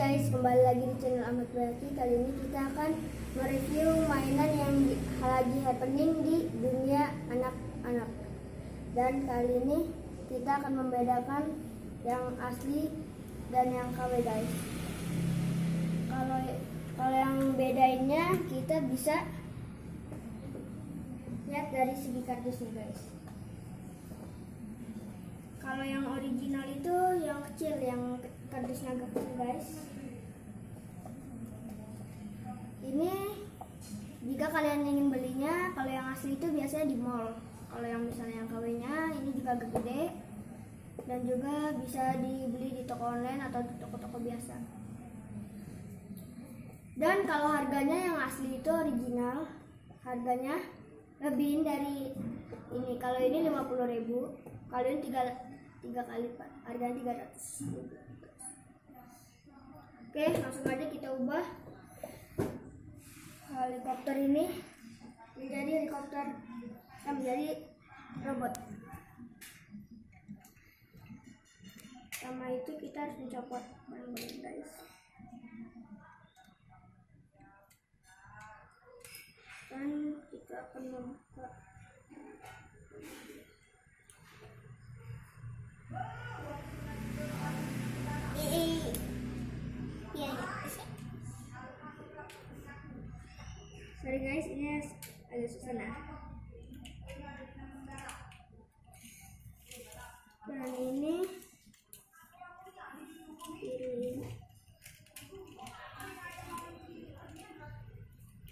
guys, kembali lagi di channel Ahmad Bayaki. Kali ini kita akan mereview mainan yang lagi happening di dunia anak-anak. Dan kali ini kita akan membedakan yang asli dan yang KW guys. Kalau yang bedainnya kita bisa lihat dari segi kardusnya guys. Kalau yang original itu yang kecil, yang kardusnya agak kecil guys. Ini jika kalian ingin belinya, kalau yang asli itu biasanya di mall. Kalau yang misalnya yang KW-nya ini juga agak gede dan juga bisa dibeli di toko online atau di toko-toko biasa. Dan kalau harganya yang asli itu original, harganya lebihin dari ini. Kalau ini 50.000, kalau ini 3 kali Pak, harganya 300. Oke, langsung aja kita ubah helikopter ini menjadi helikopter, menjadi robot. Sama itu kita harus mencopot barang-barang guys. Dan kita akan membuka sorry guys, ini agak susah nah. Dan ini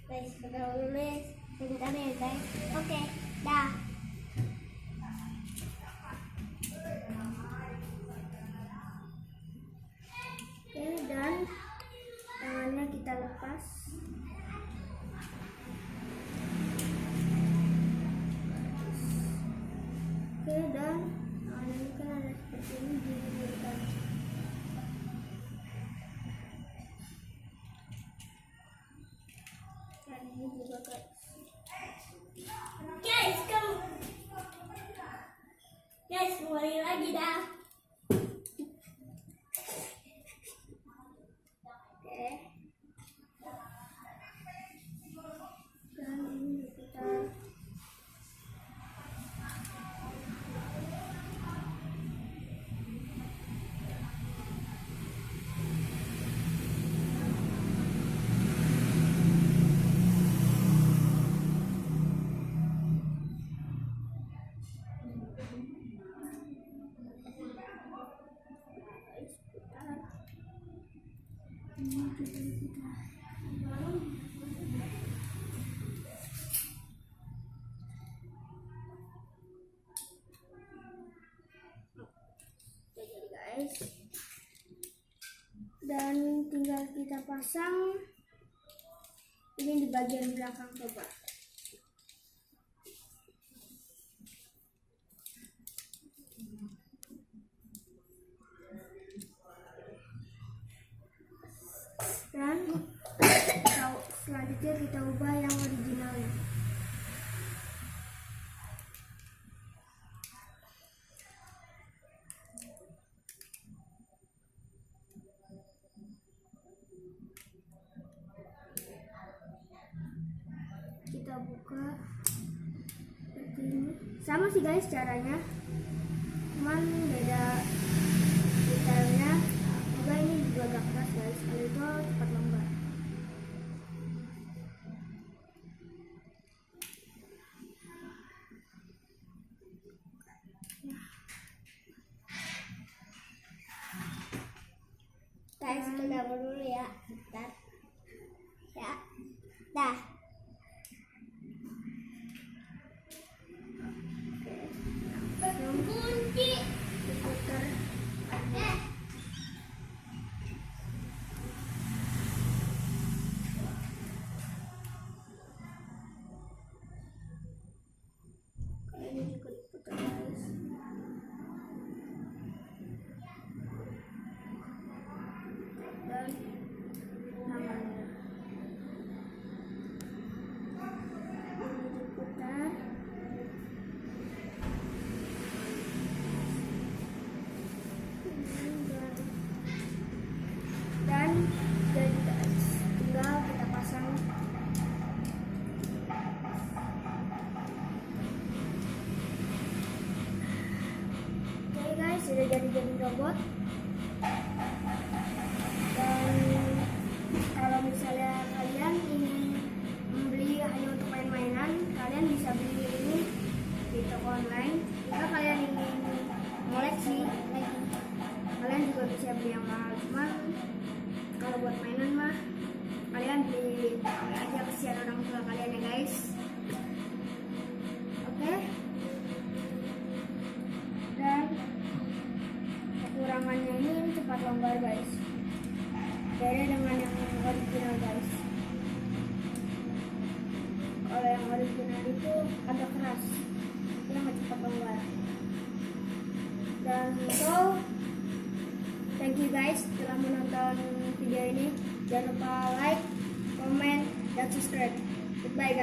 guys, udah lulus sebentar ya guys. Oke, dah. Oke, dan tangannya kita lepas. Oke, dan tangannya ini kan ada seperti ini diberikan. Dan ini juga guys, kembali lagi dah. Oke. Dan ini kita jadi guys, dan tinggal kita pasang ini di bagian belakang coba. Dan selanjutnya kita ubah yang originalnya. Kita buka seperti ini. Sama sih guys caranya, cuman beda detailnya. Juga ini juga agak keras guys, kalau itu cepat lembab. Guys, kita dulu ya, bentar ya, dah. Kunci diputar. Ini juga diputar guys. Dan tangannya. buat mainan mah kalian beli aja, kesian orang tua kalian ya guys. Oke. Dan kekurangannya ini cepat longgar guys, beda dengan yang original guys. Kalau yang original itu agak keras, dia nggak cepat longgar. Dan so thank you guys telah menonton video ini. Jangan lupa like, comment, dan subscribe. Goodbye guys.